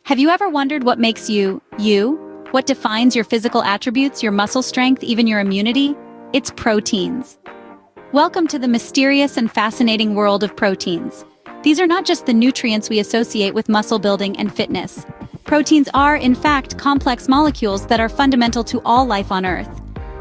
Have you ever wondered what makes you, you? What defines your physical attributes, your muscle strength, even your immunity? It's proteins. Welcome to the mysterious and fascinating world of proteins. These are not just the nutrients we associate with muscle building and fitness. Proteins are, in fact, complex molecules that are fundamental to all life on Earth.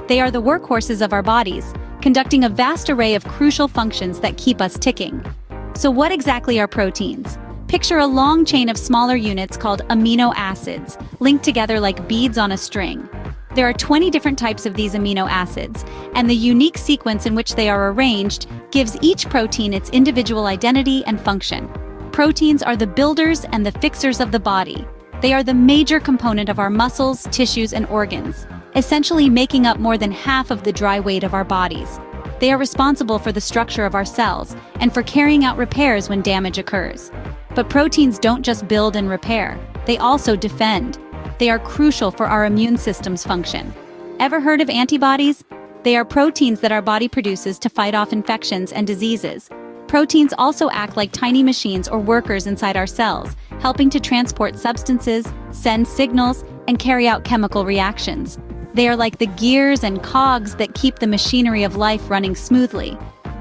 They are the workhorses of our bodies, conducting a vast array of crucial functions that keep us ticking. So what exactly are proteins? Picture a long chain of smaller units called amino acids, linked together like beads on a string. There are 20 different types of these amino acids, and the unique sequence in which they are arranged gives each protein its individual identity and function. Proteins are the builders and the fixers of the body. They are the major component of our muscles, tissues, and organs, essentially making up more than half of the dry weight of our bodies. They are responsible for the structure of our cells and for carrying out repairs when damage occurs. But proteins don't just build and repair, they also defend. They are crucial for our immune system's function. Ever heard of antibodies? They are proteins that our body produces to fight off infections and diseases. Proteins also act like tiny machines or workers inside our cells, helping to transport substances, send signals, and carry out chemical reactions. They are like the gears and cogs that keep the machinery of life running smoothly.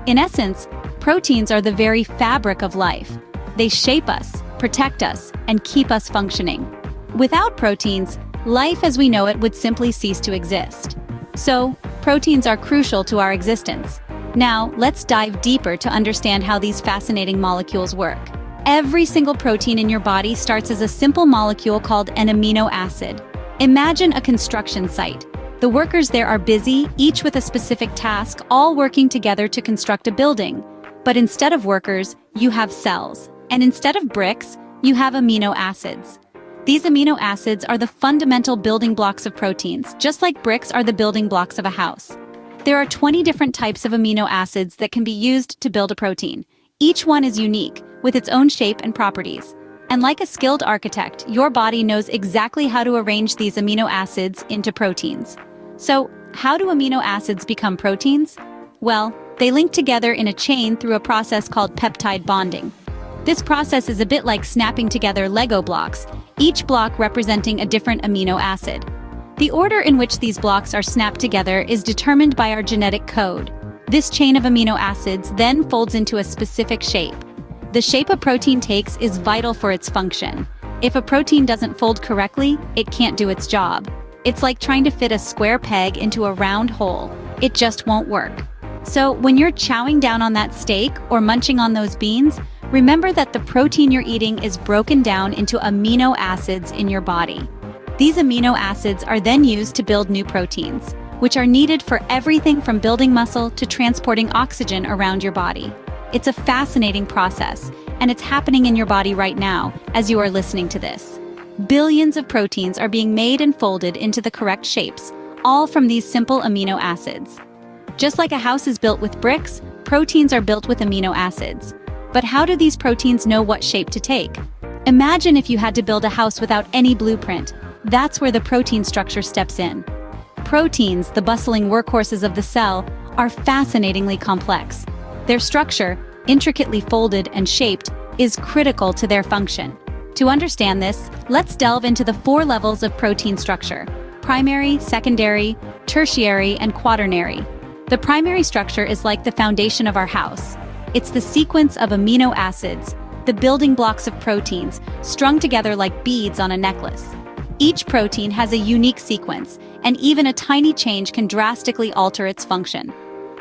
In essence, proteins are the very fabric of life. They shape us, protect us, and keep us functioning. Without proteins, life as we know it would simply cease to exist. So, proteins are crucial to our existence. Now, let's dive deeper to understand how these fascinating molecules work. Every single protein in your body starts as a simple molecule called an amino acid. Imagine a construction site. The workers there are busy, each with a specific task, all working together to construct a building. But instead of workers, you have cells. And instead of bricks, you have amino acids. These amino acids are the fundamental building blocks of proteins, just like bricks are the building blocks of a house. There are 20 different types of amino acids that can be used to build a protein. Each one is unique, with its own shape and properties. And like a skilled architect, your body knows exactly how to arrange these amino acids into proteins. So, how do amino acids become proteins? Well, they link together in a chain through a process called peptide bonding. This process is a bit like snapping together Lego blocks, each block representing a different amino acid. The order in which these blocks are snapped together is determined by our genetic code. This chain of amino acids then folds into a specific shape. The shape a protein takes is vital for its function. If a protein doesn't fold correctly, it can't do its job. It's like trying to fit a square peg into a round hole. It just won't work. So when you're chowing down on that steak or munching on those beans, remember that the protein you're eating is broken down into amino acids in your body. These amino acids are then used to build new proteins, which are needed for everything from building muscle to transporting oxygen around your body. It's a fascinating process, and it's happening in your body right now as you are listening to this. Billions of proteins are being made and folded into the correct shapes, all from these simple amino acids. Just like a house is built with bricks, proteins are built with amino acids. But how do these proteins know what shape to take? Imagine if you had to build a house without any blueprint. That's where the protein structure steps in. Proteins, the bustling workhorses of the cell, are fascinatingly complex. Their structure, intricately folded and shaped, is critical to their function. To understand this, let's delve into the 4 levels of protein structure: primary, secondary, tertiary, and quaternary. The primary structure is like the foundation of our house. It's the sequence of amino acids, the building blocks of proteins, strung together like beads on a necklace. Each protein has a unique sequence, and even a tiny change can drastically alter its function.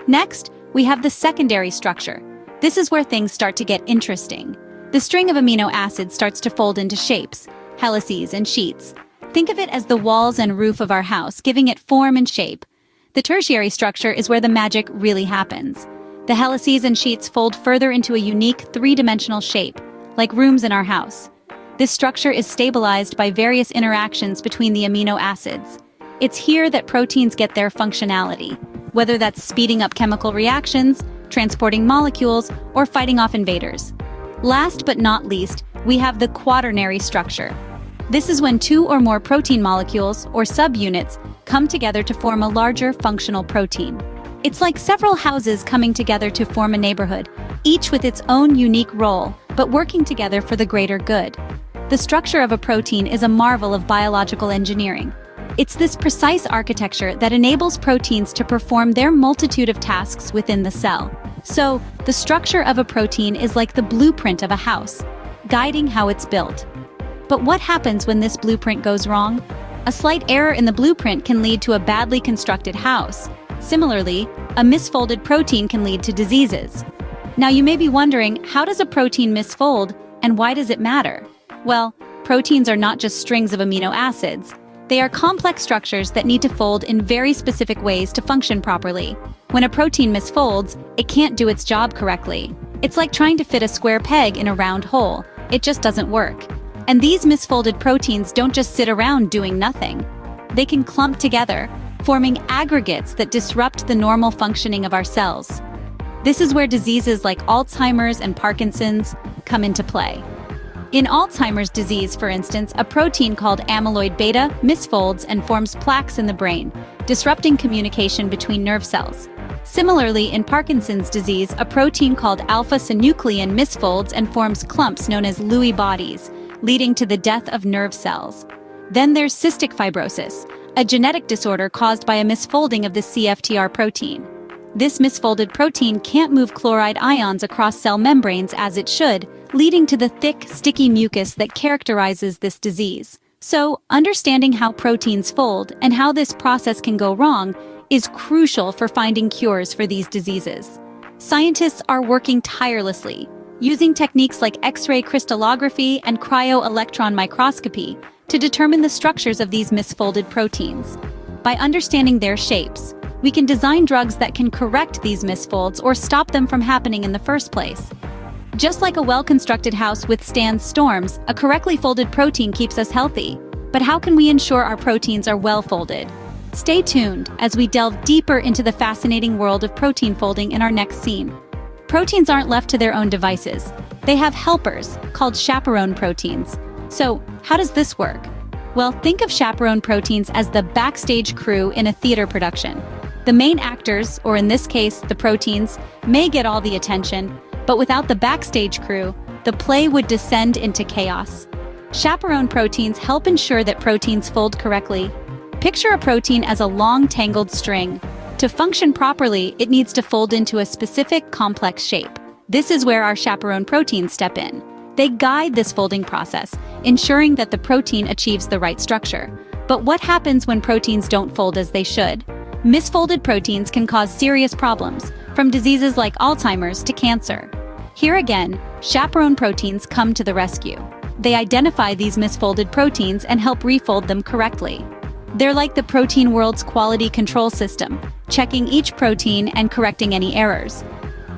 Next, we have the secondary structure. This is where things start to get interesting. The string of amino acids starts to fold into shapes, helices and sheets. Think of it as the walls and roof of our house, giving it form and shape. The tertiary structure is where the magic really happens. The helices and sheets fold further into a unique 3-dimensional shape, like rooms in our house. This structure is stabilized by various interactions between the amino acids. It's here that proteins get their functionality, whether that's speeding up chemical reactions, transporting molecules, or fighting off invaders. Last but not least, we have the quaternary structure. This is when 2 or more protein molecules, or subunits, come together to form a larger functional protein. It's like several houses coming together to form a neighborhood, each with its own unique role, but working together for the greater good. The structure of a protein is a marvel of biological engineering. It's this precise architecture that enables proteins to perform their multitude of tasks within the cell. So, the structure of a protein is like the blueprint of a house, guiding how it's built. But what happens when this blueprint goes wrong? A slight error in the blueprint can lead to a badly constructed house. Similarly, a misfolded protein can lead to diseases. Now you may be wondering, how does a protein misfold, and why does it matter? Well, proteins are not just strings of amino acids. They are complex structures that need to fold in very specific ways to function properly. When a protein misfolds, it can't do its job correctly. It's like trying to fit a square peg in a round hole. It just doesn't work. And these misfolded proteins don't just sit around doing nothing. They can clump together, forming aggregates that disrupt the normal functioning of our cells. This is where diseases like Alzheimer's and Parkinson's come into play. In Alzheimer's disease, for instance, a protein called amyloid beta misfolds and forms plaques in the brain, disrupting communication between nerve cells. Similarly, in Parkinson's disease, a protein called alpha-synuclein misfolds and forms clumps known as Lewy bodies, leading to the death of nerve cells. Then there's cystic fibrosis, a genetic disorder caused by a misfolding of the CFTR protein. This misfolded protein can't move chloride ions across cell membranes as it should, leading to the thick, sticky mucus that characterizes this disease. So, understanding how proteins fold and how this process can go wrong is crucial for finding cures for these diseases. Scientists are working tirelessly, using techniques like X-ray crystallography and cryo-electron microscopy to determine the structures of these misfolded proteins. By understanding their shapes, we can design drugs that can correct these misfolds or stop them from happening in the first place. Just like a well-constructed house withstands storms, a correctly folded protein keeps us healthy. But how can we ensure our proteins are well folded? Stay tuned as we delve deeper into the fascinating world of protein folding in our next scene. Proteins aren't left to their own devices. They have helpers, called chaperone proteins. So, how does this work? Well, think of chaperone proteins as the backstage crew in a theater production. The main actors, or in this case, the proteins, may get all the attention, but without the backstage crew, the play would descend into chaos. Chaperone proteins help ensure that proteins fold correctly. Picture a protein as a long, tangled string. To function properly, it needs to fold into a specific, complex shape. This is where our chaperone proteins step in. They guide this folding process, ensuring that the protein achieves the right structure. But what happens when proteins don't fold as they should? Misfolded proteins can cause serious problems, from diseases like Alzheimer's to cancer. Here again, chaperone proteins come to the rescue. They identify these misfolded proteins and help refold them correctly. They're like the protein world's quality control system, checking each protein and correcting any errors.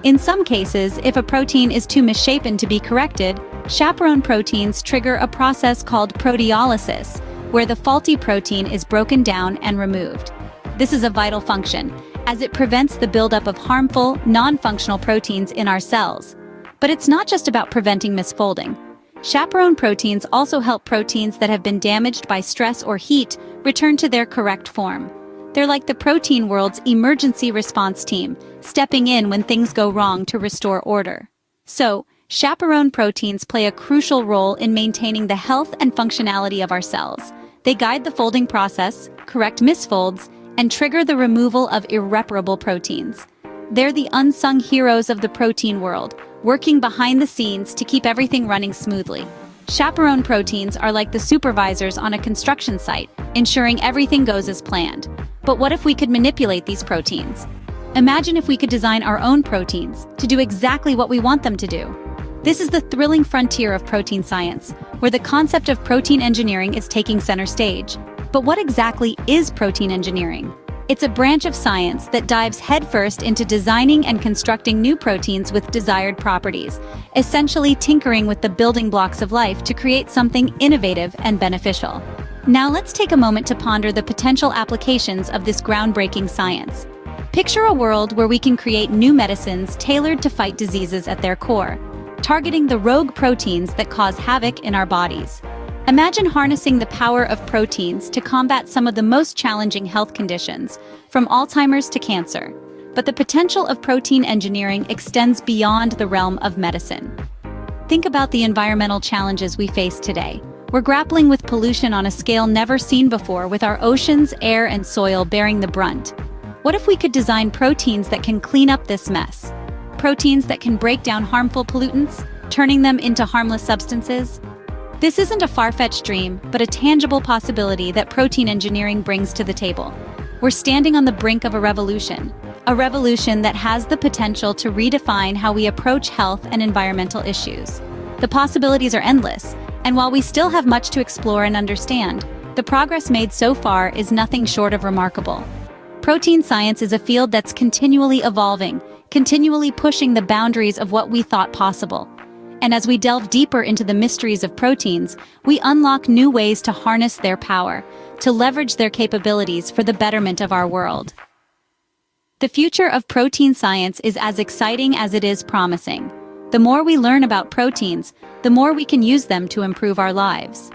In some cases, if a protein is too misshapen to be corrected, chaperone proteins trigger a process called proteolysis, where the faulty protein is broken down and removed. This is a vital function, as it prevents the buildup of harmful, non-functional proteins in our cells. But it's not just about preventing misfolding. Chaperone proteins also help proteins that have been damaged by stress or heat return to their correct form. They're like the protein world's emergency response team, stepping in when things go wrong to restore order. So, chaperone proteins play a crucial role in maintaining the health and functionality of our cells. They guide the folding process, correct misfolds, and trigger the removal of irreparable proteins. They're the unsung heroes of the protein world, working behind the scenes to keep everything running smoothly. Chaperone proteins are like the supervisors on a construction site, ensuring everything goes as planned. But what if we could manipulate these proteins? Imagine if we could design our own proteins to do exactly what we want them to do. This is the thrilling frontier of protein science, where the concept of protein engineering is taking center stage. But what exactly is protein engineering? It's a branch of science that dives headfirst into designing and constructing new proteins with desired properties, essentially tinkering with the building blocks of life to create something innovative and beneficial. Now let's take a moment to ponder the potential applications of this groundbreaking science. Picture a world where we can create new medicines tailored to fight diseases at their core, targeting the rogue proteins that cause havoc in our bodies. Imagine harnessing the power of proteins to combat some of the most challenging health conditions, from Alzheimer's to cancer. But the potential of protein engineering extends beyond the realm of medicine. Think about the environmental challenges we face today. We're grappling with pollution on a scale never seen before, with our oceans, air, and soil bearing the brunt. What if we could design proteins that can clean up this mess? Proteins that can break down harmful pollutants, turning them into harmless substances? This isn't a far-fetched dream, but a tangible possibility that protein engineering brings to the table. We're standing on the brink of a revolution that has the potential to redefine how we approach health and environmental issues. The possibilities are endless, and while we still have much to explore and understand, the progress made so far is nothing short of remarkable. Protein science is a field that's continually evolving, continually pushing the boundaries of what we thought possible. And as we delve deeper into the mysteries of proteins, we unlock new ways to harness their power, to leverage their capabilities for the betterment of our world. The future of protein science is as exciting as it is promising. The more we learn about proteins, the more we can use them to improve our lives.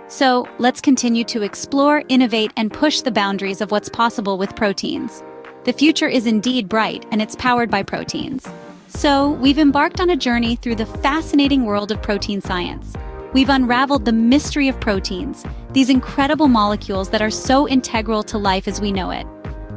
So, let's continue to explore, innovate, and push the boundaries of what's possible with proteins. The future is indeed bright, and it's powered by proteins. So, we've embarked on a journey through the fascinating world of protein science. We've unraveled the mystery of proteins, these incredible molecules that are so integral to life as we know it.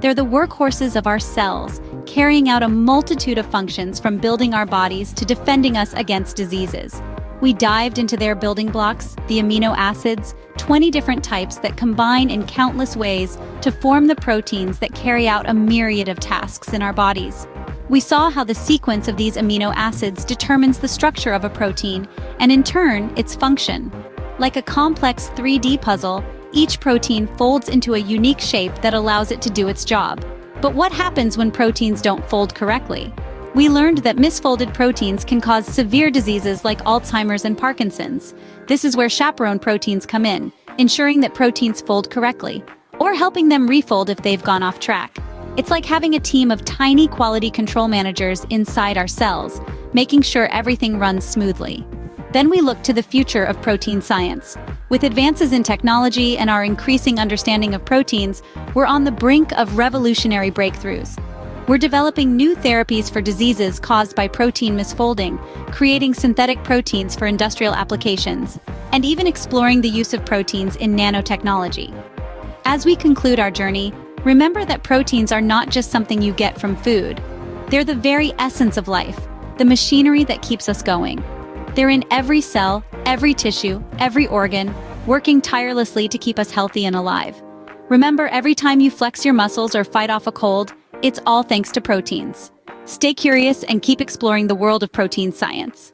They're the workhorses of our cells, carrying out a multitude of functions from building our bodies to defending us against diseases. We dived into their building blocks, the amino acids, 20 different types that combine in countless ways to form the proteins that carry out a myriad of tasks in our bodies. We saw how the sequence of these amino acids determines the structure of a protein, and in turn, its function. Like a complex 3D puzzle, each protein folds into a unique shape that allows it to do its job. But what happens when proteins don't fold correctly? We learned that misfolded proteins can cause severe diseases like Alzheimer's and Parkinson's. This is where chaperone proteins come in, ensuring that proteins fold correctly, or helping them refold if they've gone off track. It's like having a team of tiny quality control managers inside our cells, making sure everything runs smoothly. Then we look to the future of protein science. With advances in technology and our increasing understanding of proteins, we're on the brink of revolutionary breakthroughs. We're developing new therapies for diseases caused by protein misfolding, creating synthetic proteins for industrial applications, and even exploring the use of proteins in nanotechnology. As we conclude our journey, remember that proteins are not just something you get from food. They're the very essence of life, the machinery that keeps us going. They're in every cell, every tissue, every organ, working tirelessly to keep us healthy and alive. Remember, every time you flex your muscles or fight off a cold, it's all thanks to proteins. Stay curious and keep exploring the world of protein science.